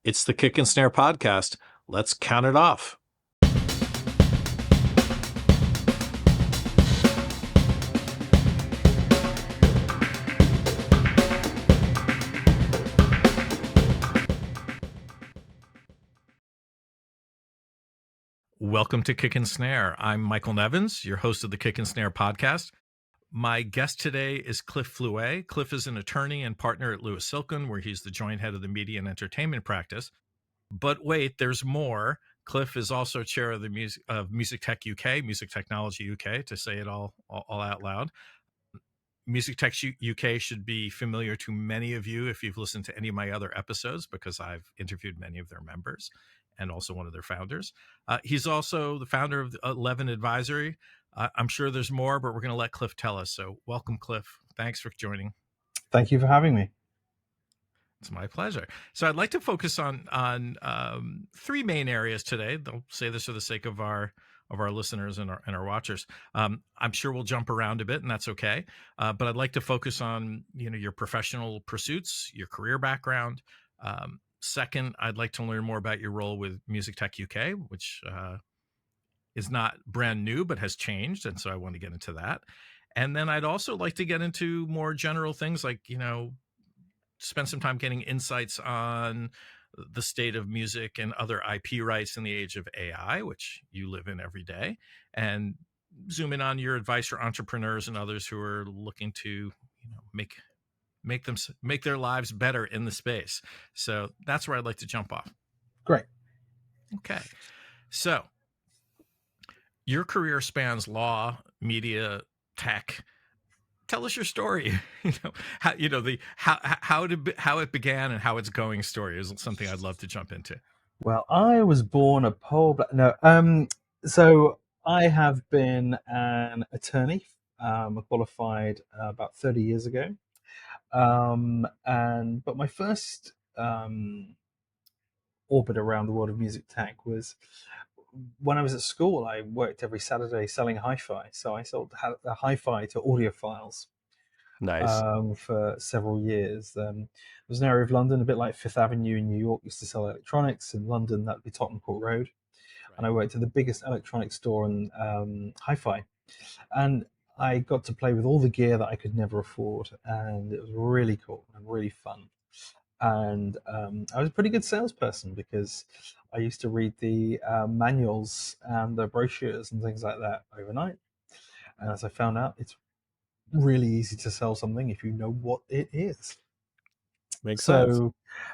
It's the Kick and Snare podcast. Let's count it off. Welcome to Kick and Snare. I'm Michael Nevins, your host of the Kick and Snare podcast. My guest today is Cliff Fluet. Cliff is an attorney and partner at Louis Silkin, where he's the joint head of the media and entertainment practice. But wait, there's more. Cliff is also chair of the MusicTech UK, Music Technology UK, to say it all out loud. MusicTech UK should be familiar to many of you if you've listened to any of my other episodes, because I've interviewed many of their members and also one of their founders. He's also the founder of 11 Advisory. I'm sure there's more, but we're going to let Cliff tell us. So welcome, Cliff. Thanks for joining. Thank you for having me. It's my pleasure. So I'd like to focus on three main areas today. They'll say this for the sake of our listeners and our watchers. I'm sure we'll jump around a bit, and that's okay. But I'd like to focus on your professional pursuits, your career background. Second, I'd like to learn more about your role with MusicTech UK, which is not brand new but has changed, and so I want to get into that. And then I'd also like to get into more general things like spend some time getting insights on the state of music and other IP rights in the age of AI, which you live in every day, and zoom in on your advice for entrepreneurs and others who are looking to make their lives better in the space. So that's where I'd like to jump off. Great. Okay. So your career spans law, media, tech. Tell us your story. How it began and how it's going story is something I'd love to jump into. Well, I was born a Pole. So I have been an attorney, qualified about 30 years ago. But my first orbit around the world of music tech was when I was at school. I worked every Saturday selling hi-fi. So I sold the hi-fi to audiophiles. Nice. For several years. There was an area of London, a bit like Fifth Avenue in New York, used to sell electronics. In London, that would be Tottenham Court Road. Right. And I worked at the biggest electronics store in hi-fi. And I got to play with all the gear that I could never afford. And it was really cool and really fun. And I was a pretty good salesperson because I used to read the manuals and the brochures and things like that overnight. And as I found out, it's really easy to sell something if you know what it is. Makes sense.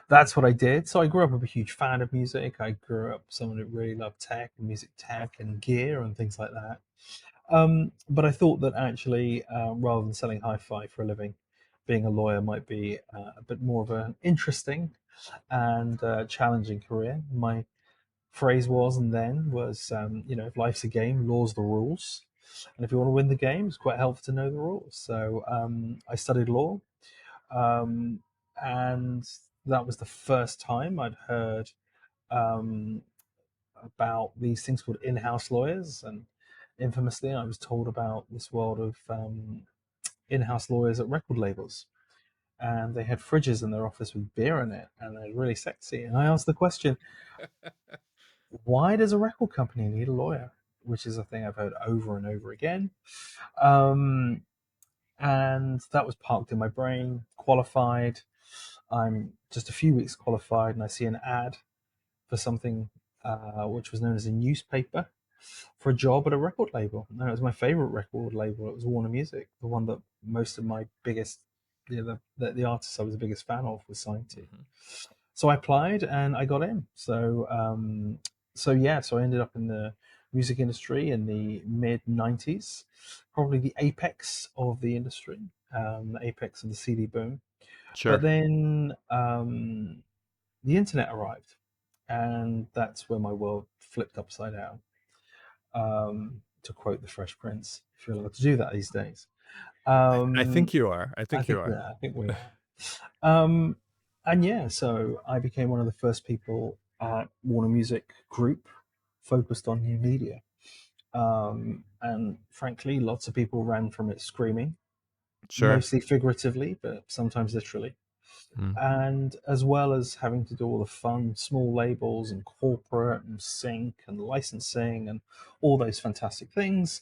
That's what I did. So I grew up a huge fan of music. I grew up someone who really loved tech and music tech and gear and things like that. But I thought that actually, rather than selling hi-fi for a living, being a lawyer might be a bit more of an interesting and challenging career. My phrase was if life's a game, law's the rules. And if you want to win the game, it's quite helpful to know the rules. So I studied law, and that was the first time I'd heard about these things called in-house lawyers. And infamously, I was told about this world of in-house lawyers at record labels. And they had fridges in their office with beer in it, and they're really sexy. And I asked the question, why does a record company need a lawyer? Which is a thing I've heard over and over again. And that was parked in my brain. Qualified. I'm just a few weeks qualified, and I see an ad for something which was known as a newspaper for a job at a record label. And it was my favorite record label. It was Warner Music, the one that most of my biggest, the artists I was the biggest fan of was signed to. Mm-hmm. So I applied and I got in. So I ended up in the music industry in the mid 90s, probably the apex of the industry, the apex of the CD boom. Sure. But then the internet arrived, and that's where my world flipped upside down. To quote the Fresh Prince, if you're allowed to do that these days. I think you are. I think you are. Yeah, I think we are. And yeah, so I became one of the first people at Warner Music Group focused on new media. And frankly, lots of people ran from it screaming, Sure. mostly figuratively, but sometimes literally. Mm. And as well as having to do all the fun small labels and corporate and sync and licensing and all those fantastic things,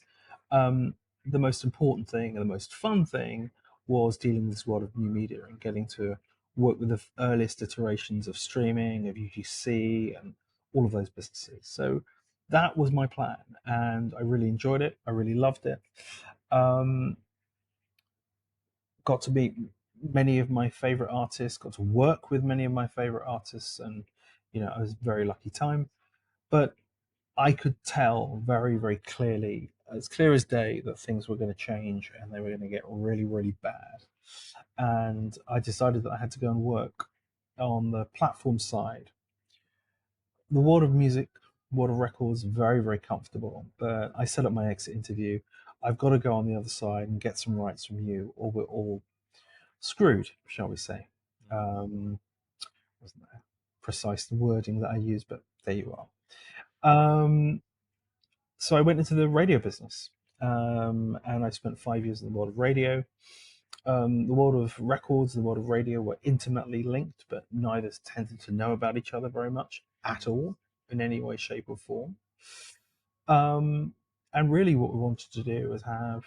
um, the most important thing and the most fun thing was dealing with this world of new media and getting to work with the earliest iterations of streaming, of UGC, and all of those businesses. So that was my plan, and I really enjoyed it. I really loved it. Um, got to meet many of my favorite artists, got to work with many of my favorite artists, and I was a very lucky time. But I could tell very, very clearly, as clear as day, that things were going to change and they were going to get really, really bad. And I decided that I had to go and work on the platform side. The world of music, world of records, very, very comfortable. But I set up my exit interview. I've got to go on the other side and get some rights from you, or we're all screwed, shall we say. Um, wasn't that precise the wording that I used, but there you are. So I went into the radio business, and I spent 5 years in the world of radio. The world of records and the world of radio were intimately linked, but neither tended to know about each other very much at all in any way, shape, or form. Um, and really, what we wanted to do was have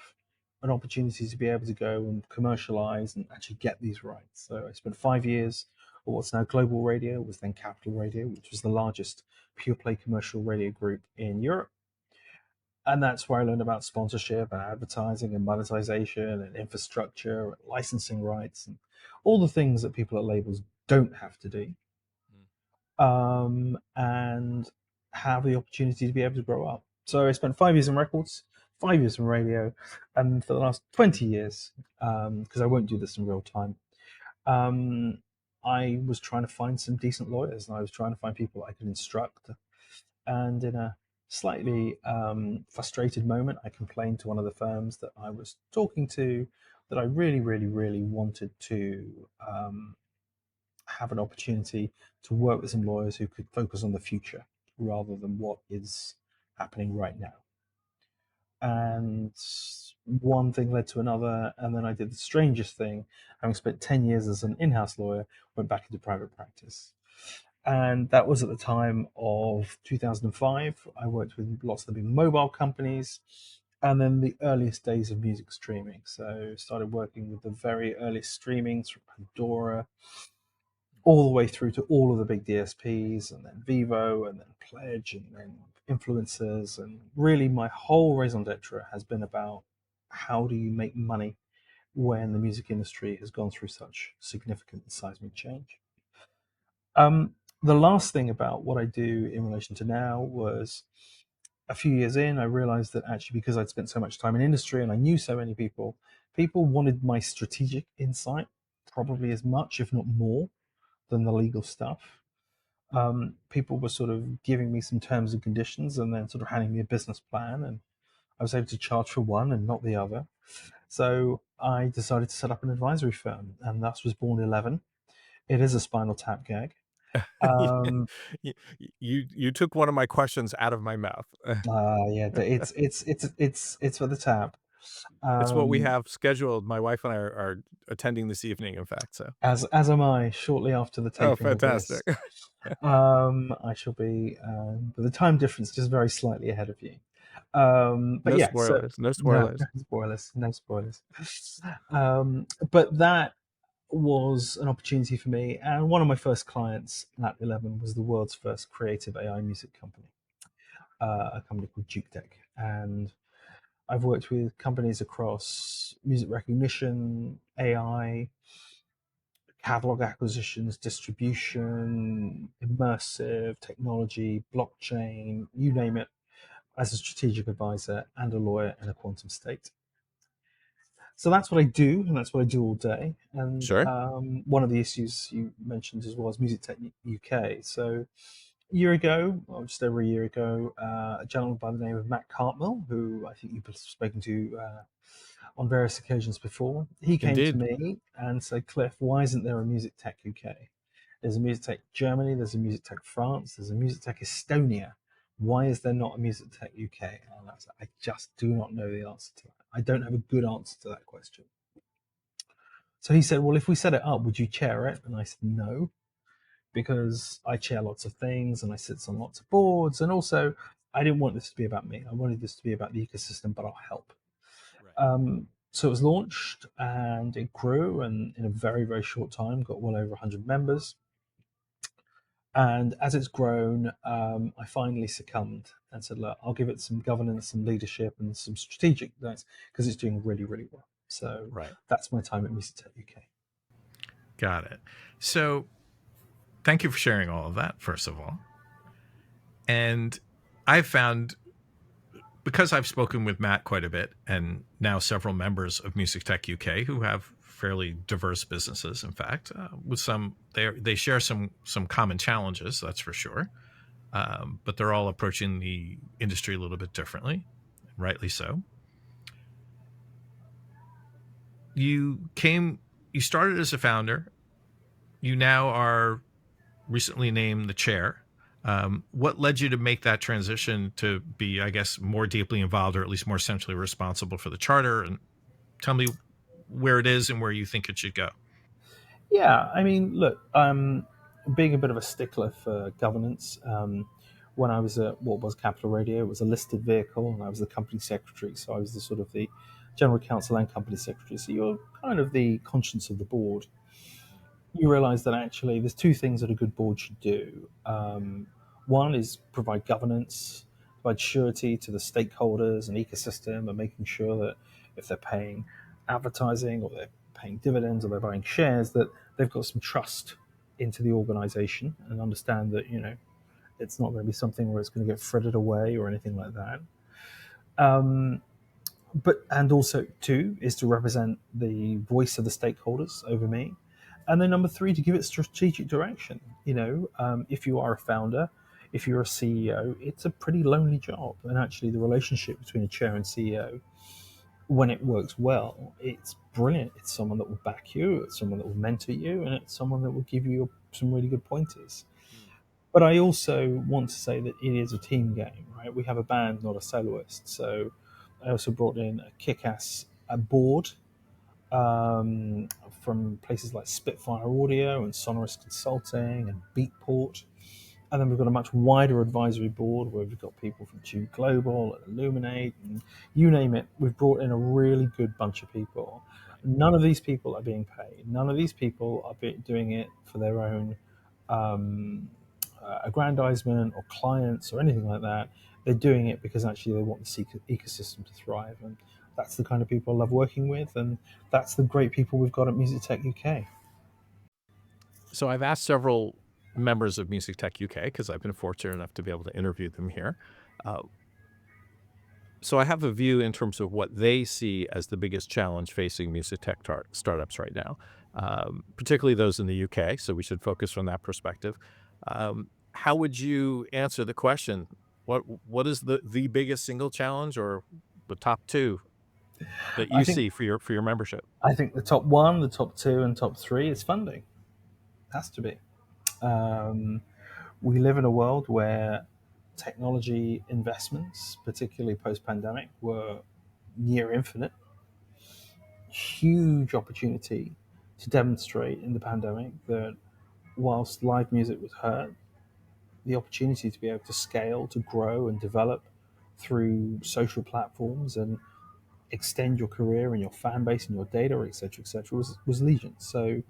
an opportunity to be able to go and commercialize and actually get these rights. So I spent 5 years at what's now Global Radio, was then Capital Radio, which was the largest pure play commercial radio group in Europe. And that's where I learned about sponsorship and advertising and monetization and infrastructure and licensing rights and all the things that people at labels don't have to do, and have the opportunity to be able to grow up. So I spent 5 years in records, 5 years in radio, and for the last 20 years, because I won't do this in real time, um, I was trying to find some decent lawyers and I was trying to find people I could instruct. And in a slightly frustrated moment, I complained to one of the firms that I was talking to that I really, really, really wanted to have an opportunity to work with some lawyers who could focus on the future rather than what is happening right now. And one thing led to another, and then I did the strangest thing. Having spent 10 years as an in-house lawyer, went back into private practice. And that was at the time of 2005. I worked with lots of the big mobile companies, and then the earliest days of music streaming. So started working with the very earliest streamings from Pandora all the way through to all of the big DSPs, and then Vivo, and then Pledge, and then influencers. And really, my whole raison d'etre has been about how do you make money when the music industry has gone through such significant seismic change. The last thing about what I do in relation to now was a few years in, I realized that actually, because I'd spent so much time in industry and I knew so many people, people wanted my strategic insight probably as much, if not more, than the legal stuff. People were sort of giving me some terms and conditions and then sort of handing me a business plan, and I was able to charge for one and not the other. So I decided to set up an advisory firm, and thus was born 11. It is a Spinal Tap gag. Um, You you took one of my questions out of my mouth. yeah, it's for the tap. It's what we Um, have scheduled. My wife and I are attending this evening, in fact, so as am I. Shortly after the oh, taping of fantastic. this, I shall be, with the time difference just very slightly ahead of you. But No yeah, so spoilers, no no, spoilers. no spoilers, no spoilers. But that was an opportunity for me, and one of my first clients at 11 was the world's first creative AI music company, a company called Duke Deck, and I've worked with companies across music recognition, AI, catalog acquisitions, distribution, immersive technology, blockchain, you name it, as a strategic advisor and a lawyer in a quantum state. So that's what I do, and that's what I do all day. And Sure. one of the issues you mentioned as well is MusicTech UK. So a year ago, or just over a year ago, a gentleman by the name of Matt Cartmel, who I think you've spoken to on various occasions before, he came to Indeed. me and said, Cliff, why isn't there a Music Tech UK? There's a Music Tech Germany, there's a Music Tech France, there's a Music Tech Estonia. Why is there not a Music Tech UK? And I was like, I just do not know the answer to that. I don't have a good answer to that question. So he said, well, if we set it up, would you chair it? And I said, no, because I chair lots of things and I sit on lots of boards. And also, I didn't want this to be about me. I wanted this to be about the ecosystem, but I'll help. So it was launched and it grew, and in a very, very short time, got well over 100 members. And as it's grown, I finally succumbed and said, look, I'll give it some governance, some leadership, and some strategic notes because it's doing really, really well. So that's my time at MusicTech UK. Got it. So thank you for sharing all of that, first of all. And I've found, because I've spoken with Matt quite a bit, and now several members of MusicTech UK who have fairly diverse businesses, in fact, with some, they share some common challenges, that's for sure. But they're all approaching the industry a little bit differently, rightly so. You started as a founder. You now are recently named the chair. What led you to make that transition to be, I guess, more deeply involved, or at least more centrally responsible for the charter? And tell me where it is and where you think it should go. Yeah, I mean, look, being a bit of a stickler for governance, when I was at what was Capital Radio, it was a listed vehicle, and I was the company secretary. So I was the sort of the general counsel and company secretary. So you're kind of the conscience of the board. You realize that actually there's two things that a good board should do. One is provide governance, provide surety to the stakeholders and ecosystem, and making sure that if they're paying advertising or they're paying dividends or they're buying shares, that they've got some trust into the organization and understand that, it's not going to be something where it's going to get frittered away or anything like that. And also, two, is to represent the voice of the stakeholders over me. And then number three, to give it strategic direction. If you are a founder, if you're a CEO, it's a pretty lonely job. And actually, the relationship between a chair and CEO, when it works well, it's brilliant. It's someone that will back you, it's someone that will mentor you, and it's someone that will give you some really good pointers. But I also want to say that it is a team game, right? We have a band, not a soloist. So I also brought in a kick-ass board from places like Spitfire Audio and Sonorous Consulting and Beatport. And then we've got a much wider advisory board where we've got people from Tube Global and Illuminate and you name it. We've brought in a really good bunch of people. None of these people are being paid. None of these people are doing it for their own aggrandizement or clients or anything like that. They're doing it because actually they want the ecosystem to thrive. And that's the kind of people I love working with. And that's the great people we've got at MusicTech UK. So I've asked several members of MusicTech UK because I've been fortunate enough to be able to interview them here. So I have a view in terms of what they see as the biggest challenge facing music tech startups right now, particularly those in the UK. So we should focus from that perspective. How would you answer the question? What is the biggest single challenge, or the top two that you see for your membership? I think the top one, the top two, and top three is funding. Has to be. We live in a world where technology investments, particularly post-pandemic, were near infinite. Huge opportunity to demonstrate in the pandemic that whilst live music was hurt, the opportunity to be able to scale, to grow and develop through social platforms and extend your career and your fan base and your data, etc., was legion. So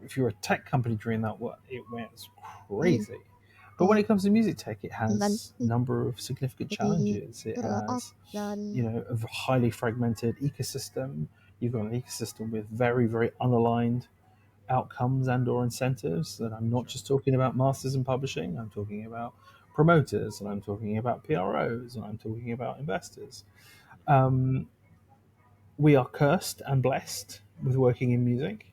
if you're a tech company during that, it went crazy. But when it comes to music tech, it has a number of significant challenges. It has, a highly fragmented ecosystem. You've got an ecosystem with very, very unaligned outcomes and or incentives. And I'm not just talking about masters and publishing. I'm talking about promoters, and I'm talking about PROs, and I'm talking about investors. We are cursed and blessed with working in music.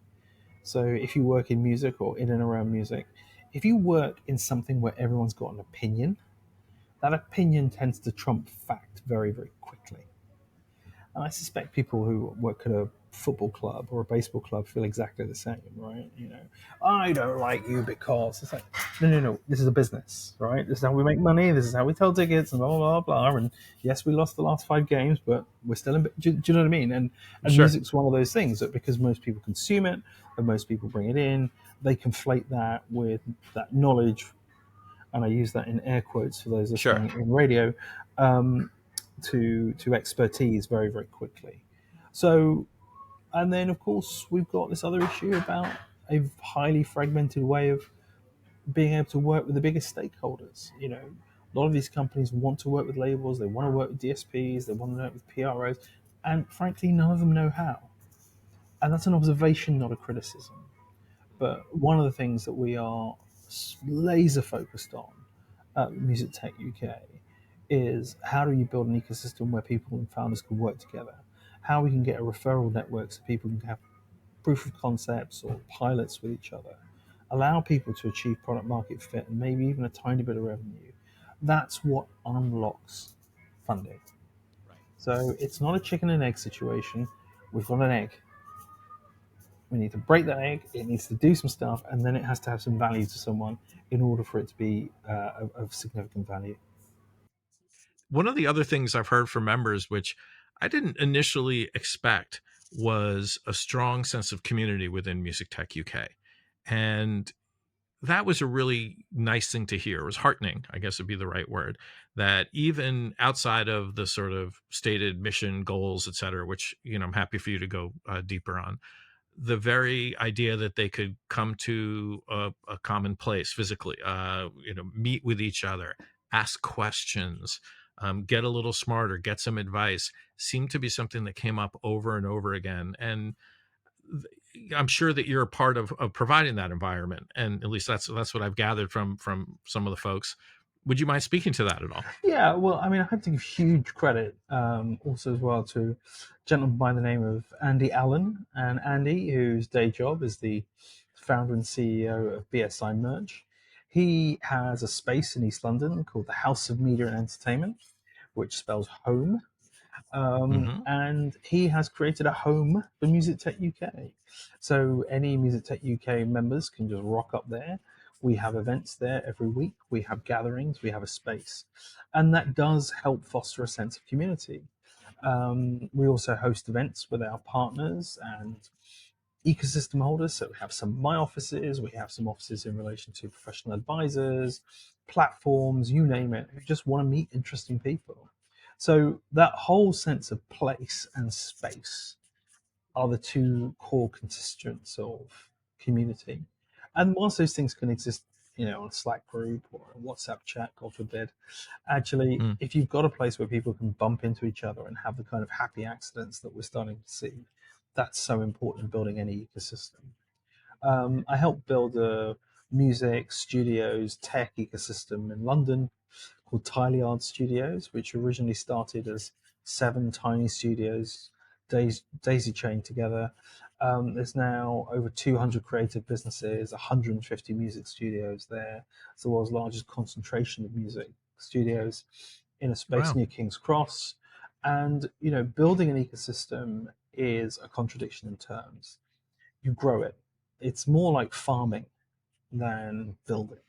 So if you work in music or in and around music, if you work in something where everyone's got an opinion, that opinion tends to trump fact very, very quickly. And I suspect people who work at a football club or a baseball club feel exactly the same, right? I don't like you because it's like, no. This is a business, right? This is how we make money. This is how we sell tickets, and blah blah blah. And yes, we lost the last 5 games, but we're still in. Do you know what I mean? And Sure. music's one of those things that because most people consume it and most people bring it in, they conflate that with that knowledge, and I use that in air quotes for those Sure. listening in radio, to expertise very very quickly. So and then, of course, we've got this other issue about a highly fragmented way of being able to work with the biggest stakeholders. A lot of these companies want to work with labels, they want to work with DSPs, they want to work with PROs, and frankly, none of them know how. And that's an observation, not a criticism. But one of the things that we are laser focused on at MusicTech UK is how do you build an ecosystem where people and founders can work together? How we can get a referral network so people can have proof of concepts or pilots with each other, allow people to achieve product market fit and maybe even a tiny bit of revenue. That's what unlocks funding. Right. So it's not a chicken and egg situation. We've got an egg. We need to break that egg. It needs to do some stuff, and then it has to have some value to someone in order for it to be of significant value. One of the other things I've heard from members, which I didn't initially expect, was a strong sense of community within MusicTech UK. And that was a really nice thing to hear. It was heartening, I guess would be the right word, that even outside of the sort of stated mission goals, et cetera, which, I'm happy for you to go deeper on, the very idea that they could come to a common place physically, meet with each other, ask questions, get a little smarter, get some advice, seemed to be something that came up over and over again. And I'm sure that you're a part of providing that environment, and at least that's what I've gathered from some of the folks. Would you mind speaking to that at all? Yeah, well, I mean, I have to give huge credit also as well to a gentleman by the name of Andy Allen. And Andy, whose day job is the founder and CEO of BSI Merch, he has a space in East London called the House of Media and Entertainment, which spells home. Mm-hmm. And he has created a home for MusicTech UK. So any MusicTech UK members can just rock up there. We have events there every week. We have gatherings. We have a space. And that does help foster a sense of community. We also host events with our partners and ecosystem holders. So we have some of my offices, we have some offices in relation to professional advisors, platforms, you name it, who just want to meet interesting people. So that whole sense of place and space are the two core constituents of community. And whilst those things can exist, on a Slack group or a WhatsApp chat, God forbid, actually, Mm. if you've got a place where people can bump into each other and have the kind of happy accidents that we're starting to see, that's so important in building any ecosystem. I helped build a music studios tech ecosystem in London called Tileyard Studios, which originally started as 7 tiny studios daisy chained together. There's now over 200 creative businesses, 150 music studios there. It's the world's largest concentration of music studios in a space Wow. near King's Cross. And, building an ecosystem is a contradiction in terms. You grow it. It's more like farming than building.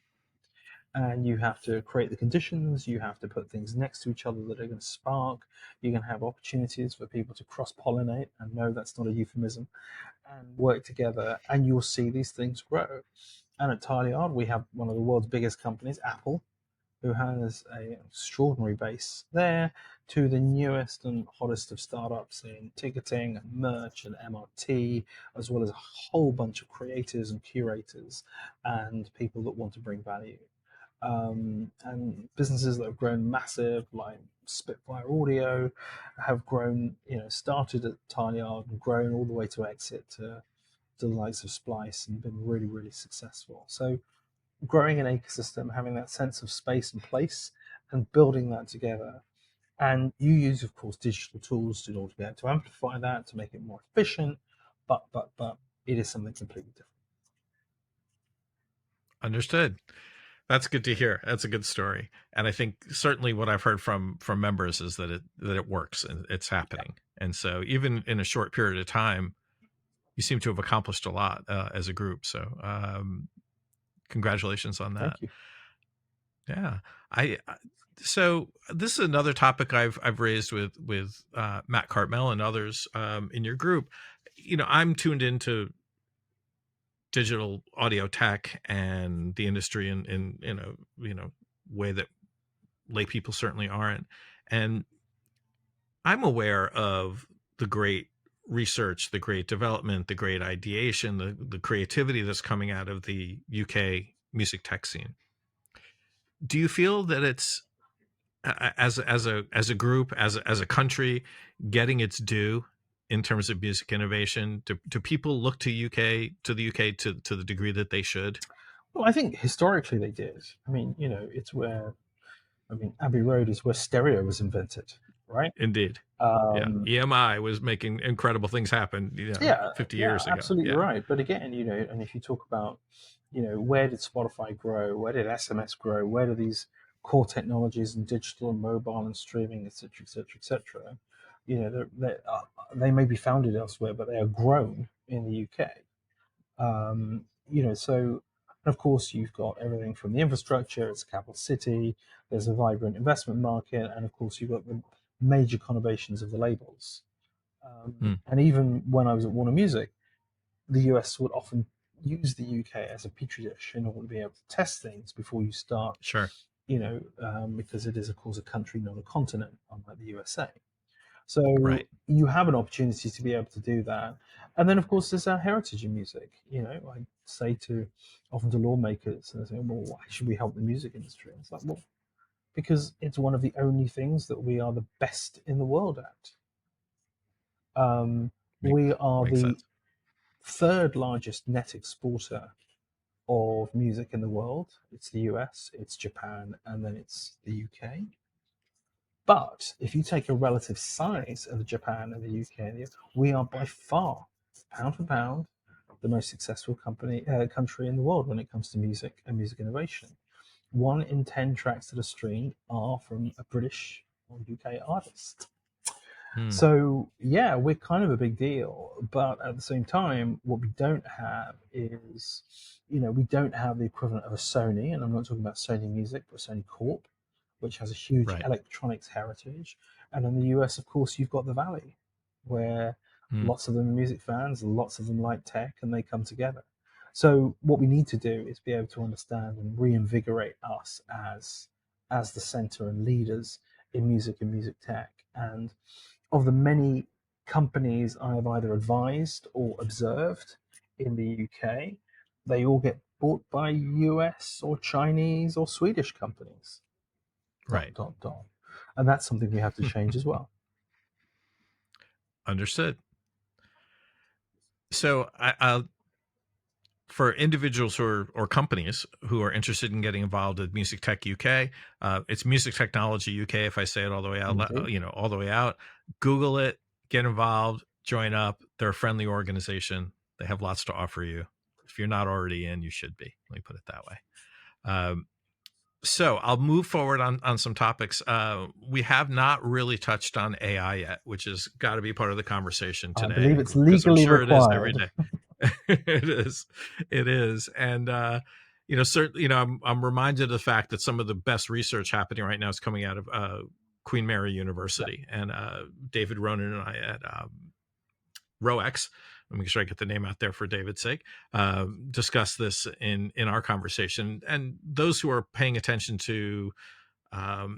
And you have to create the conditions, you have to put things next to each other that are going to spark. You're going to have opportunities for people to cross pollinate, and no, that's not a euphemism, and work together, and you'll see these things grow. And at Tileyard, we have one of the world's biggest companies, Apple, who has an extraordinary base there, to the newest and hottest of startups in ticketing and merch and MRT, as well as a whole bunch of creators and curators and people that want to bring value. And businesses that have grown massive, like Spitfire Audio, have grown, started at Tileyard and grown all the way to exit to the likes of Splice and been really, really successful. So growing an ecosystem, having that sense of space and place, and building that together. And you use, of course, digital tools in order to be able to amplify that, to make it more efficient. But it is something completely different. Understood. That's good to hear. That's a good story. And I think certainly what I've heard from members is that it works and it's happening. And so even in a short period of time, you seem to have accomplished a lot as a group. So congratulations on that. Thank you. Yeah. So this is another topic I've raised with Matt Cartmel and others in your group. I'm tuned into digital audio tech and the industry in a way that lay people certainly aren't, and I'm aware of the great research, the great development, the great ideation, the creativity that's coming out of the UK music tech scene. Do you feel that it's as a group, as a country, getting its due in terms of music innovation? Do people look to the UK to the degree that they should? Well, I think historically they did. I mean, it's where, Abbey Road is where stereo was invented, right? Indeed. Yeah. Um, EMI was making incredible things happen, yeah, 50 yeah, years ago. absolutely Yeah. right. But again, and if you talk about, where did Spotify grow? Where did SMS grow? Where do these core technologies and digital and mobile and streaming, et cetera, et cetera, et cetera, they may be founded elsewhere, but they are grown in the UK. So of course you've got everything from the infrastructure, it's a capital city, there's a vibrant investment market, and of course you've got the major conurbations of the labels. And even when I was at Warner Music, the US would often use the UK as a petri dish in order to be able to test things before you start, Sure. because it is of course a country, not a continent, unlike the USA. So Right. you have an opportunity to be able to do that. And then, of course, there's our heritage in music. I say often to lawmakers, and they say, well, why should we help the music industry? And it's like, well, because it's one of the only things that we are the best in the world at. We are Makes the sense. third largest net exporter of music in the world. It's the US, it's Japan, and then it's the UK. But if you take a relative size of Japan and the UK, we are by far, pound for pound, the most successful country in the world when it comes to music and music innovation. 1 in 10 tracks that are streamed are from a British or UK artist. So yeah, we're kind of a big deal, but at the same time, what we don't have is, we don't have the equivalent of a Sony, and I'm not talking about Sony Music, but Sony Corp, which has a huge Right. electronics heritage. And in the US, of course, you've got the Valley, where lots of them are music fans, lots of them like tech, and they come together. So what we need to do is be able to understand and reinvigorate us as the center and leaders in music and music tech. And of the many companies I have either advised or observed in the UK, they all get bought by US or Chinese or Swedish companies. Right. Dot, dot, dot. And that's something we have to change as well. Understood. So I'll for individuals or companies who are interested in getting involved with Music Tech UK, it's Music Technology UK. If I say it all the way out, all the way out, Google it, get involved, join up. They're a friendly organization. They have lots to offer you. If you're not already in, you should be. Let me put it that way. So I'll move forward on some topics. We have not really touched on AI yet, which has got to be part of the conversation today. I believe it's because I'm legally sure required. It is every day. It is. And, certainly, I'm reminded of the fact that some of the best research happening right now is coming out of Queen Mary University. Yeah. And David Ronan and I at ROEX, let me make sure I get the name out there for David's sake, discuss this in our conversation. And those who are paying attention to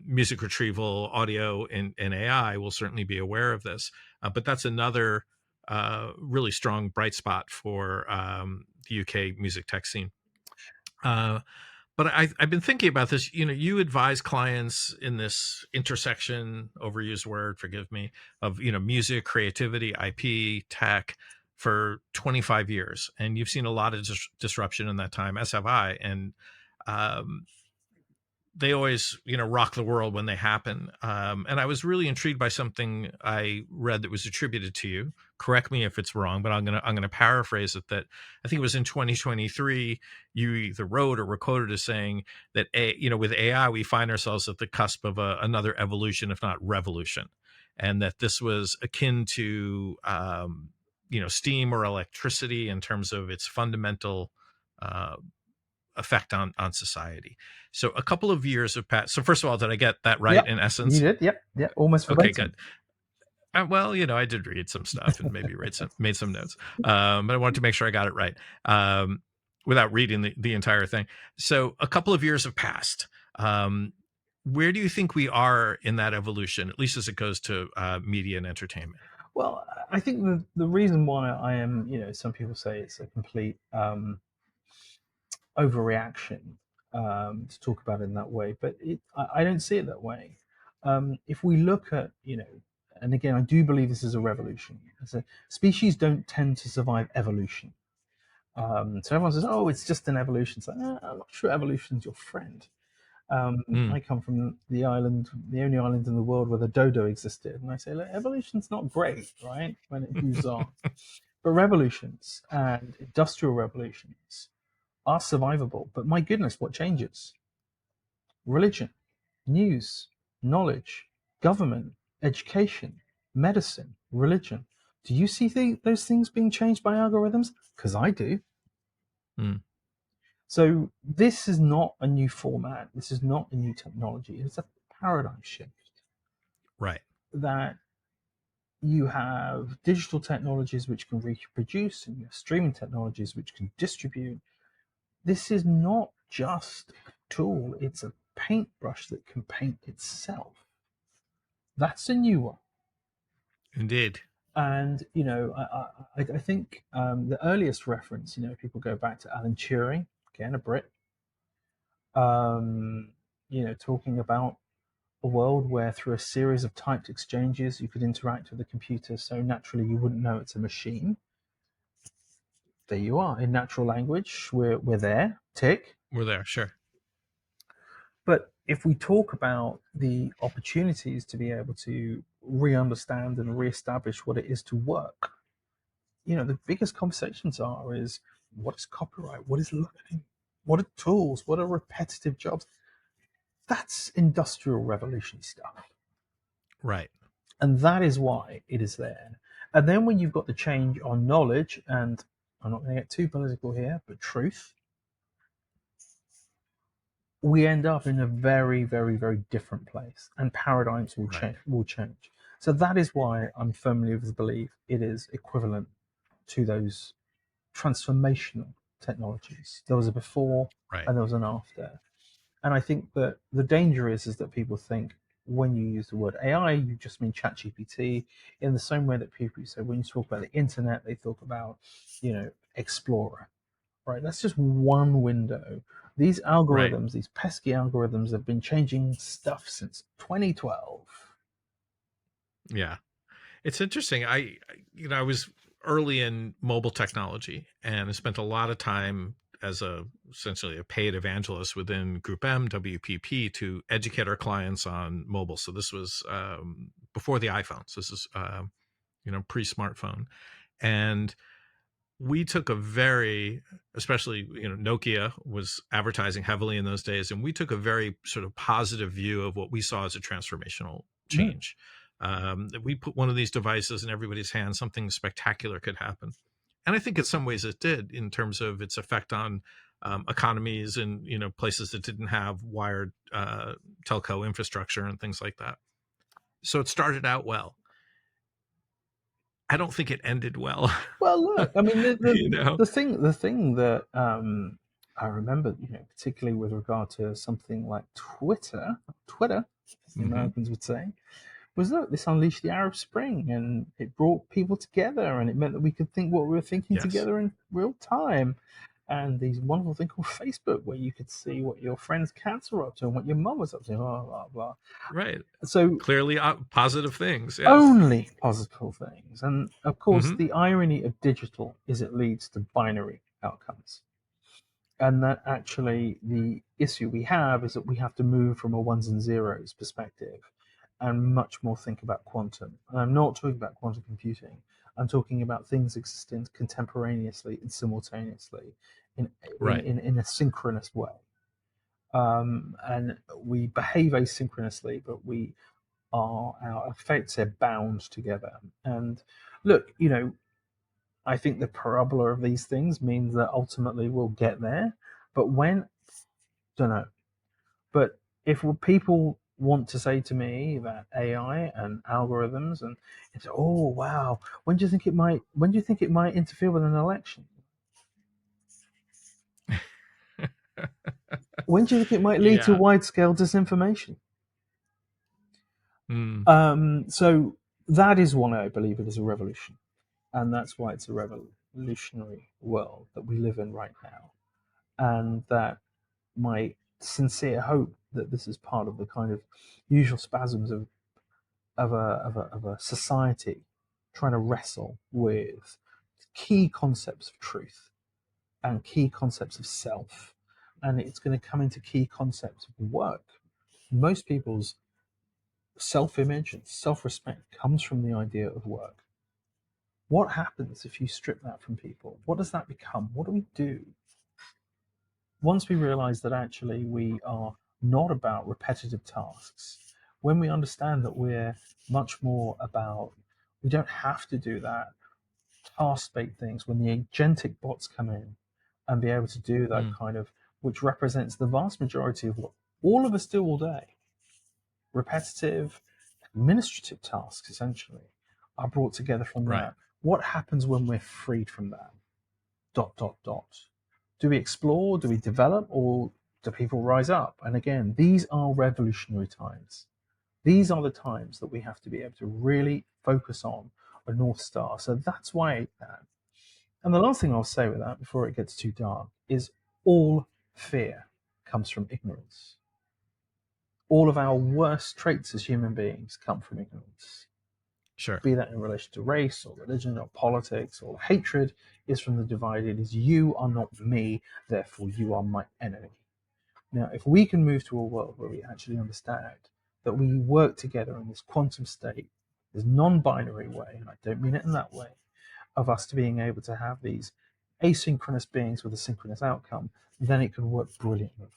music retrieval, audio, and AI will certainly be aware of this. But that's another really strong bright spot for the UK music tech scene. But I've been thinking about this. You advise clients in this intersection, overused word, forgive me, of music, creativity, IP, tech for 25 years, and you've seen a lot of disruption in that time, as have I. And they always, rock the world when they happen. And I was really intrigued by something I read that was attributed to you. Correct me if it's wrong, but I'm gonna paraphrase it. That I think it was in 2023. You either wrote or recorded as saying that with AI we find ourselves at the cusp of another evolution, if not revolution, and that this was akin to steam or electricity in terms of its fundamental uh, effect on society. So a couple of years have passed. So first of all, did I get that right Yep, in you essence? did. Yep, almost Okay, verbatim. good. Well, I did read some stuff and maybe made some notes, but I wanted to make sure I got it right without reading the entire thing. So a couple of years have passed. Where do you think we are in that evolution, at least as it goes to media and entertainment? Well, I think the reason why I am, some people say it's a complete overreaction to talk about it in that way, but I don't see it that way. If we look at, and again, I do believe this is a revolution. Species don't tend to survive evolution. So everyone says, "Oh, it's just an evolution." It's like, I'm not sure evolution's your friend. I come from the island, the only island in the world where the dodo existed, and I say, look, evolution's not great, right? When it moves on, but revolutions and industrial revolutions are survivable. But my goodness, what changes? Religion, news, knowledge, government, education, medicine, religion. Do you see those things being changed by algorithms? Because I do. So this is not a new format. This is not a new technology. It's a paradigm shift. Right. That you have digital technologies which can reproduce, and you have streaming technologies which can distribute. This is not just a tool. It's a paintbrush that can paint itself. That's a new one. Indeed. And I think the earliest reference, people go back to Alan Turing, again a Brit, talking about a world where through a series of typed exchanges you could interact with the computer so naturally you wouldn't know it's a machine. There you are, in natural language. We're there, tick. We're there, sure. But if we talk about the opportunities to be able to re-understand and re-establish what it is to work, the biggest conversations is what is copyright, what is learning, what are tools, what are repetitive jobs. That's industrial revolution stuff. Right. And that is why it is there. And then when you've got the change on knowledge, and I'm not going to get too political here, but truth, we end up in a very, very, very different place, and paradigms will change. So that is why I'm firmly of the belief it is equivalent to those transformational technologies. There was a before and there was an after. And I think that the danger is that people think when you use the word AI, you just mean ChatGPT, in the same way that people say when you talk about the internet, they talk about, Explorer, right? That's just one window. These algorithms, these pesky algorithms, have been changing stuff since 2012. Yeah, it's interesting. I was early in mobile technology, and I spent a lot of time as essentially a paid evangelist within Group M, WPP, to educate our clients on mobile. So this was before the iPhones. This is pre-smartphone, and we took especially Nokia was advertising heavily in those days, and we took a very sort of positive view of what we saw as a transformational change. We put one of these devices in everybody's hands, something spectacular could happen. And I think in some ways it did, in terms of its effect on economies and places that didn't have wired telco infrastructure and things like that. So it started out well. I don't think it ended well. Well, look, I mean, the thing that I remember, particularly with regard to something like Twitter, as the Americans would say, was, look, this unleashed the Arab Spring, and it brought people together, and it meant that we could think what we were thinking together in real time. And these wonderful thing called Facebook, where you could see what your friends' cats were up to and what your mum was up to, blah, blah, blah. Right. So clearly positive things. Yes. Only positive things. And of course, the irony of digital is it leads to binary outcomes. and that actually the issue we have is that we have to move from a ones and zeros perspective and much more think about quantum. And I'm not talking about quantum computing. I'm talking about things existing contemporaneously and simultaneously in Right. in a synchronous way. And we behave asynchronously, but we are, our effects are bound together. And look, I think the parabola of these things means that ultimately we'll get there. But when, don't know. But if people want to say to me that AI and algorithms and it's, oh wow, when do you think it might? When do you think it might interfere with an election? When do you think it might lead to Yeah. wide-scale disinformation? Mm. So that is why I believe it is a revolution, and that's why it's a revolutionary world that we live in right now, and that my sincere hope that this is part of the kind of usual spasms of a society trying to wrestle with key concepts of truth and key concepts of self, and it's going to come into key concepts of work. Most people's self-image and self-respect comes from the idea of work. What happens if you strip that from people? What does that become? What do we do once we realize that actually we are not about repetitive tasks? When we understand that we're much more about, we don't have to do that task-based things, when the agentic bots come in and be able to do that Mm. kind of, which represents the vast majority of what all of us do all day, repetitive administrative tasks essentially, are brought together from Right. that. What happens when we're freed from that? Dot, dot, dot. Do we explore? Do we develop? Or do people rise up? And again, these are revolutionary times. These are the times that we have to be able to really focus on a North Star. So that's why that. And the last thing I'll say with that before it gets too dark is all fear comes from ignorance. All of our worst traits as human beings come from ignorance. Sure. Be that in relation to race or religion or politics, or hatred is from the divide. It is, you are not me, therefore you are my enemy. Now, if we can move to a world where we actually understand that we work together in this quantum state, this non-binary way, and I don't mean it in that way, of us to being able to have these asynchronous beings with a synchronous outcome, then it can work brilliantly.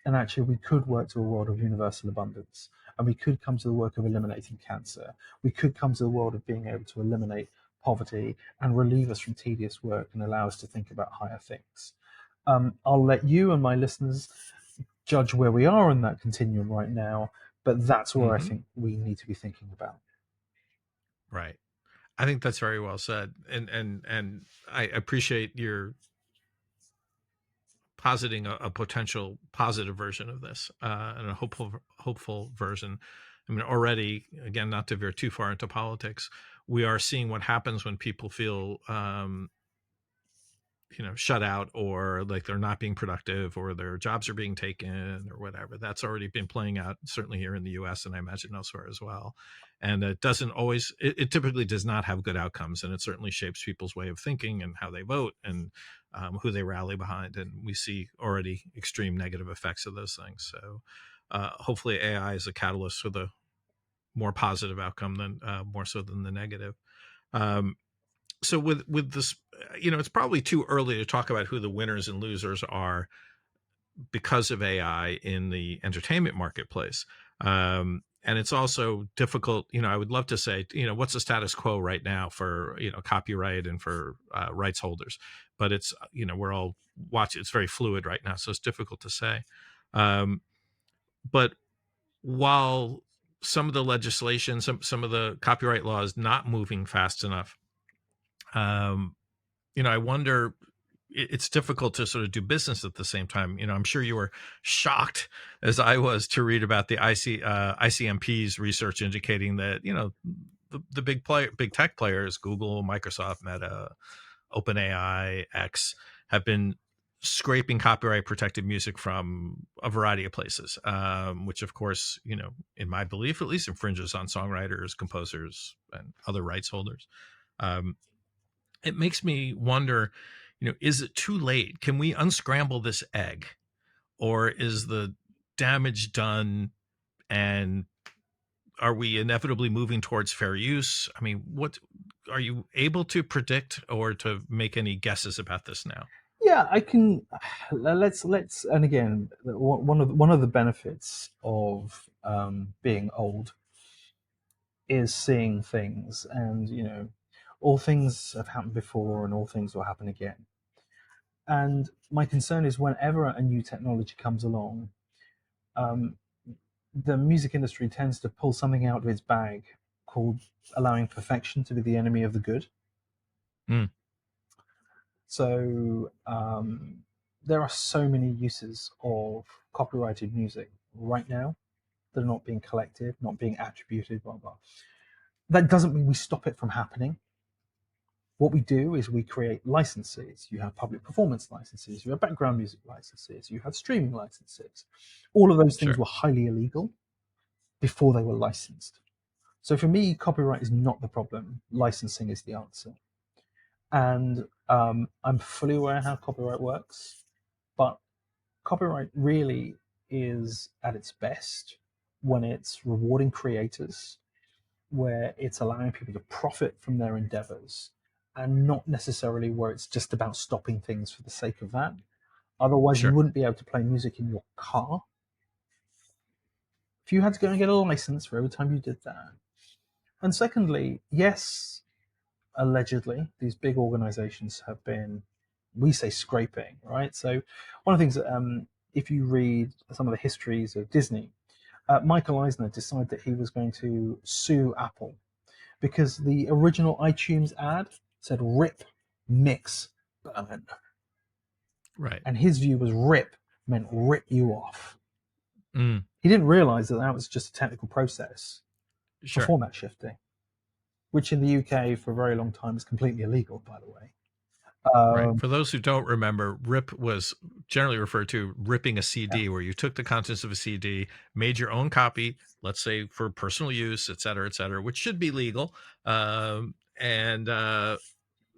And actually, we could work to a world of universal abundance, and we could come to the work of eliminating cancer. We could come to the world of being able to eliminate poverty and relieve us from tedious work and allow us to think about higher things. I'll let you and my listeners judge where we are in that continuum right now, but that's where I Mm-hmm. think we need to be thinking about. Right. I think that's very well said, and I appreciate your positing a potential positive version of this, and a hopeful version. I mean, already, again, not to veer too far into politics, we are seeing what happens when people feel shut out, or like they're not being productive, or their jobs are being taken, or whatever. That's already been playing out, certainly here in the US, and I imagine elsewhere as well. And it doesn't always, it typically does not have good outcomes, and it certainly shapes people's way of thinking and how they vote, and who they rally behind. And we see already extreme negative effects of those things. So hopefully AI is a catalyst for the more positive outcome, than more so than the negative. um, so with this, it's probably too early to talk about who the winners and losers are because of AI in the entertainment marketplace. And it's also difficult. I would love to say, what's the status quo right now for, copyright and for rights holders, but it's, we're all watching. It's very fluid right now, so it's difficult to say. But while some of the legislation, some of the copyright law is not moving fast enough, um, I wonder, it's difficult to sort of do business at the same time. I'm sure you were shocked, as I was, to read about the ICMP's research indicating that, the big tech players, Google, Microsoft, Meta, OpenAI, X, have been scraping copyright protected music from a variety of places, which of course, in my belief, at least, infringes on songwriters, composers, and other rights holders. It makes me wonder, is it too late? Can we unscramble this egg, or is the damage done, and are we inevitably moving towards fair use? I mean, what are you able to predict or to make any guesses about this now? Yeah, I can. Let's and again, one of the benefits of being old is seeing things, and all things have happened before, and all things will happen again. And my concern is whenever a new technology comes along, um, the music industry tends to pull something out of its bag called allowing perfection to be the enemy of the good. Mm. So there are so many uses of copyrighted music right now that are not being collected, not being attributed, blah, blah. That doesn't mean we stop it from happening. What we do is we create licenses. You have public performance licenses, you have background music licenses, you have streaming licenses. All of those things Sure. were highly illegal before they were licensed. So for me, copyright is not the problem. Licensing is the answer. And I'm fully aware how copyright works, but copyright really is at its best when it's rewarding creators, where it's allowing people to profit from their endeavors, and not necessarily where it's just about stopping things for the sake of that. Otherwise, you Sure. wouldn't be able to play music in your car. If you had to go and get a license for every time you did that. And secondly, yes, allegedly, these big organizations have been, we say, scraping, right? So one of the things that, if you read some of the histories of Disney, Michael Eisner decided that he was going to sue Apple because the original iTunes ad said rip, mix, burn. Right. And his view was rip meant rip you off. Mm. He didn't realize that that was just a technical process for Sure. format shifting, which in the UK for a very long time is completely illegal, by the way. Right. For those who don't remember, rip was generally referred to ripping a CD, Yeah. where you took the contents of a CD, made your own copy, let's say for personal use, et cetera, which should be legal, and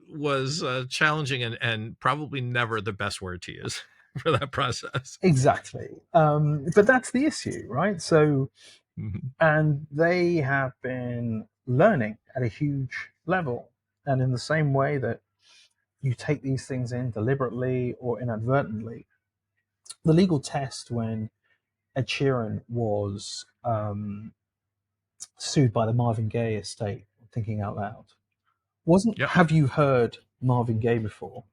was challenging and probably never the best word to use for that process. Exactly. But that's the issue, right? So, Mhm. and they have been learning at a huge level. And in the same way that you take these things in deliberately or inadvertently, the legal test when Ed Sheeran was sued by the Marvin Gaye estate, thinking out loud, wasn't Yep. have you heard Marvin Gaye before?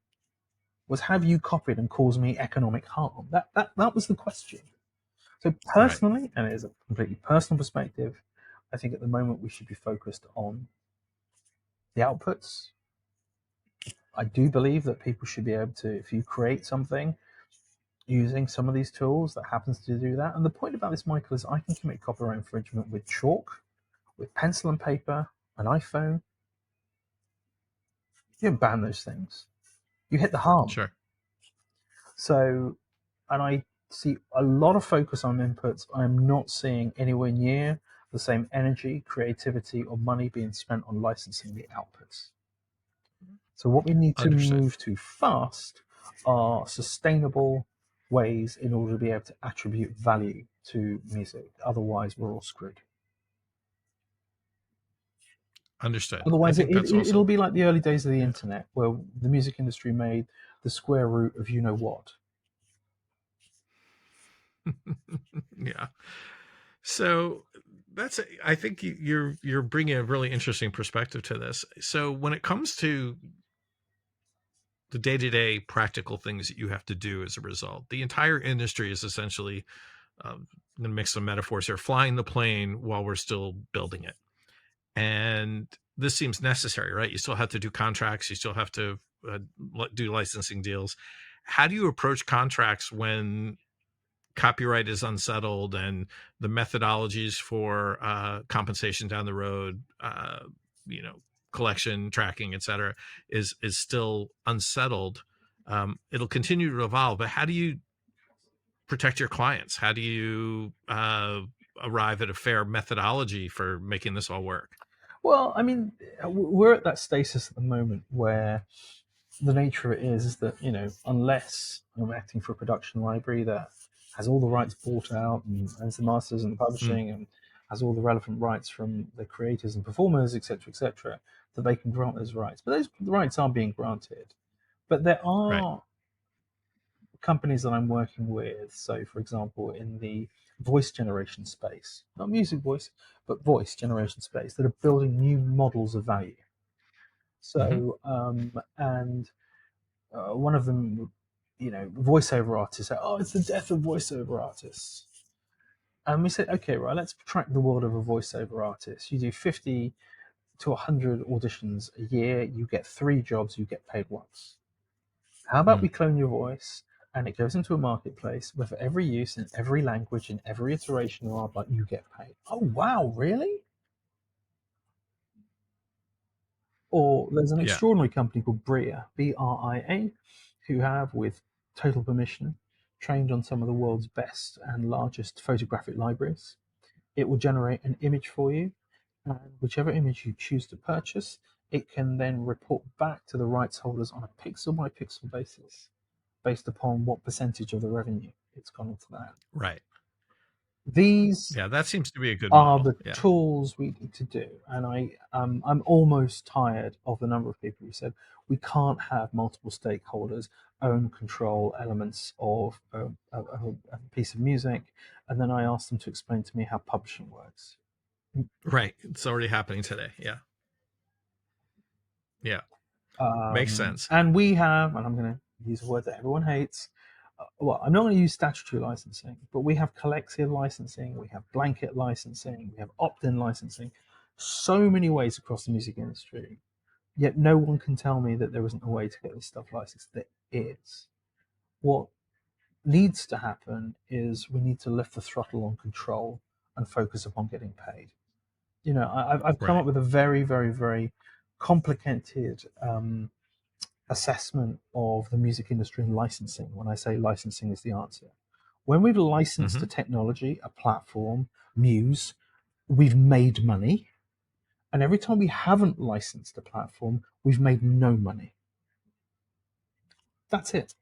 Was have you copied and caused me economic harm? That was the question. So Right. personally, and it is a completely personal perspective, I think at the moment we should be focused on the outputs. I do believe that people should be able to, if you create something using some of these tools that happens to do that. And the point about this, Michael, is I can commit copyright infringement with chalk, with pencil and paper, an iPhone. You don't ban those things. You hit the harm. Sure. So, and I see a lot of focus on inputs. I'm not seeing anywhere near the same energy, creativity, or money being spent on licensing the outputs. So, what we need to Understood. move to fast are sustainable ways in order to be able to attribute value to music. Otherwise, we're all screwed. Understood. I Otherwise, think that's it'll also, be like the early days of the yeah. internet, where the music industry made the square root of you know what. Yeah. So I think you're bringing a really interesting perspective to this. So when it comes to the day-to-day practical things that you have to do as a result, the entire industry is essentially, I'm going to mix some metaphors here, flying the plane while we're still building it. And this seems necessary, right? You still have to do contracts, you still have to do licensing deals. How do you approach contracts when copyright is unsettled and the methodologies for compensation down the road, collection, tracking, et cetera, is still unsettled? It'll continue to evolve, but how do you protect your clients? How do you arrive at a fair methodology for making this all work? Well, I mean, we're at that status at the moment where the nature of it is that, unless I'm acting for a production library that has all the rights bought out and owns the masters and the Mm, publishing and has all the relevant rights from the creators and performers, etc., that they can grant those rights. But those rights are being granted. But there right. are companies that I'm working with. So, for example, in the voice generation space, not music voice, but voice generation space, that are building new models of value. Hmm. So, and one of them, voiceover artists say, "Oh, it's the death of voiceover artists." And we said, "Okay, right, let's track the world of a voiceover artist. You do 50 to 100 auditions a year, you get 3 jobs, you get paid once. How about we Mm, clone your voice and it goes into a marketplace where for every use in every language, in every iteration of art, you get paid?" "Oh, wow, really?" Or there's an yeah. extraordinary company called Bria, Bria, who have, with total permission, trained on some of the world's best and largest photographic libraries. It will generate an image for you, and whichever image you choose to purchase, it can then report back to the rights holders on a pixel by pixel basis, based upon what percentage of the revenue it's gone into that. Right. These Yeah. That seems to be a good are model. the Yeah. tools we need to do. And I'm almost tired of the number of people who said we can't have multiple stakeholders own control elements of a piece of music, and then I asked them to explain to me how publishing works. Right. It's already happening today. Yeah. Yeah. Makes sense. And we have, and I'm going to use a word that everyone hates. Well, I'm not going to use statutory licensing, but we have collective licensing, we have blanket licensing, we have opt-in licensing, so many ways across the music industry. Yet no one can tell me that there isn't a way to get this stuff licensed. There is. What needs to happen is we need to lift the throttle on control and focus upon getting paid. I've come Right. up with a very, very, very complicated assessment of the music industry and licensing when I say licensing is the answer. When we've licensed a Hmm. technology, a platform, Muse, we've made money. And every time we haven't licensed a platform, we've made no money. That's it.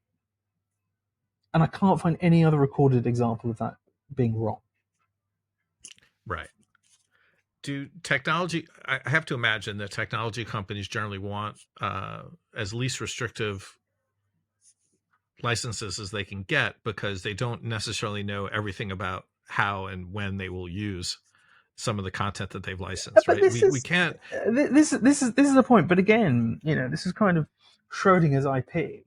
And I can't find any other recorded example of that being wrong. Right. Do technology, I have to imagine that technology companies generally want as least restrictive licenses as they can get because they don't necessarily know everything about how and when they will use some of the content that they've licensed, But right? this We is can't. this is the point. But again, this is kind of Schrodinger's IP,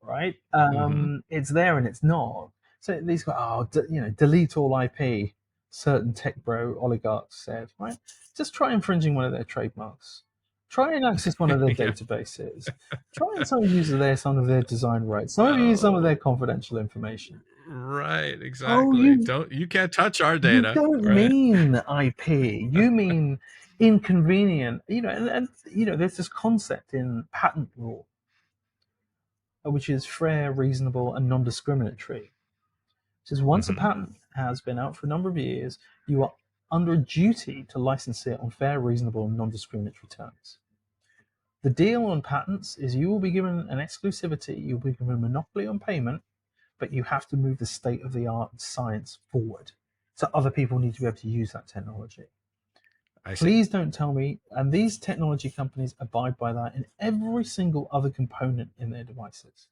right? Hmm. It's there and it's not. So these guys, delete all IP. Certain tech bro oligarchs said, right? Just try infringing one of their trademarks. Try and access one of their Yeah. databases. Try and some use some of their design rights. Some of you use some of their Oh, confidential information. right. Oh, Exactly. You can't touch our you data, don't right? mean IP. You mean inconvenient. And there's this concept in patent law, which is fair, reasonable, and non-discriminatory. It says once a Hmm. patent has been out for a number of years, you are under a duty to license it on fair, reasonable, and non-discriminatory terms. The deal on patents is you will be given an exclusivity, you'll be given a monopoly on payment, but you have to move the state of the art science forward. So other people need to be able to use that technology. I see. Please don't tell me, and these technology companies abide by that in every single other component in their devices.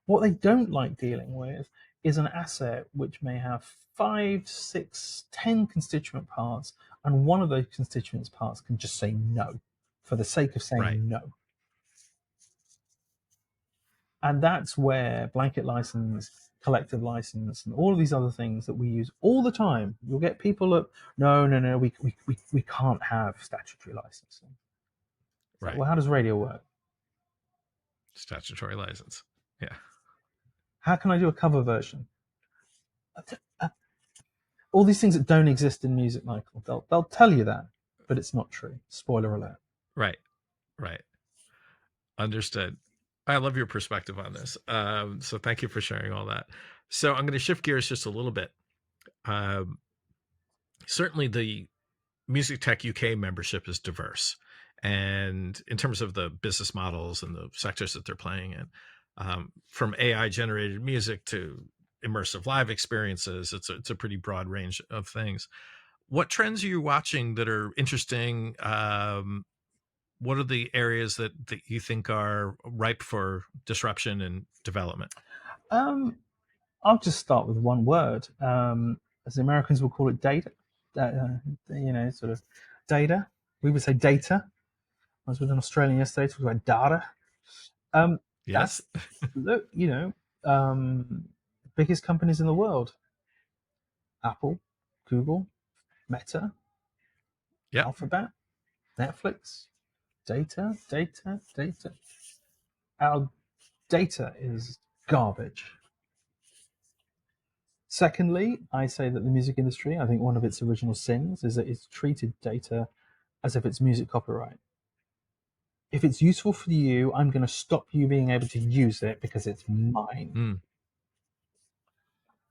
What they don't like dealing with is an asset which may have 5, 6, 10 constituent parts, and one of those constituent parts can just say no for the sake of Right. saying no. And that's where blanket license, collective license, and all of these other things that we use all the time. You'll get people that, no, we can't have statutory licensing. It's like, Right. well, how does radio work? Statutory license. Yeah. How can I do a cover version? All these things that don't exist in music, Michael, they'll tell you that, but it's not true. Spoiler alert. Right. Right. Understood. I love your perspective on this. So thank you for sharing all that. So I'm going to shift gears just a little bit. Um, Certainly, the MusicTech UK membership is diverse, and in terms of the business models and the sectors that they're playing in, from AI generated music to immersive live experiences. It's a pretty broad range of things. What trends are you watching that are interesting? What are the areas that you think are ripe for disruption and development? Um, I'll just start with one word. As the Americans will call it, data. Sort of data. We would say data. I was with an Australian yesterday talking about data. Um, Yes. that's look, biggest companies in the world: Apple, Google, Meta, Yep. Alphabet, Netflix. Data, data, data. Our data is garbage. Secondly, I say that the music industry, I think one of its original sins is that it's treated data as if it's music copyright. If it's useful for you, I'm going to stop you being able to use it because it's mine. Mm,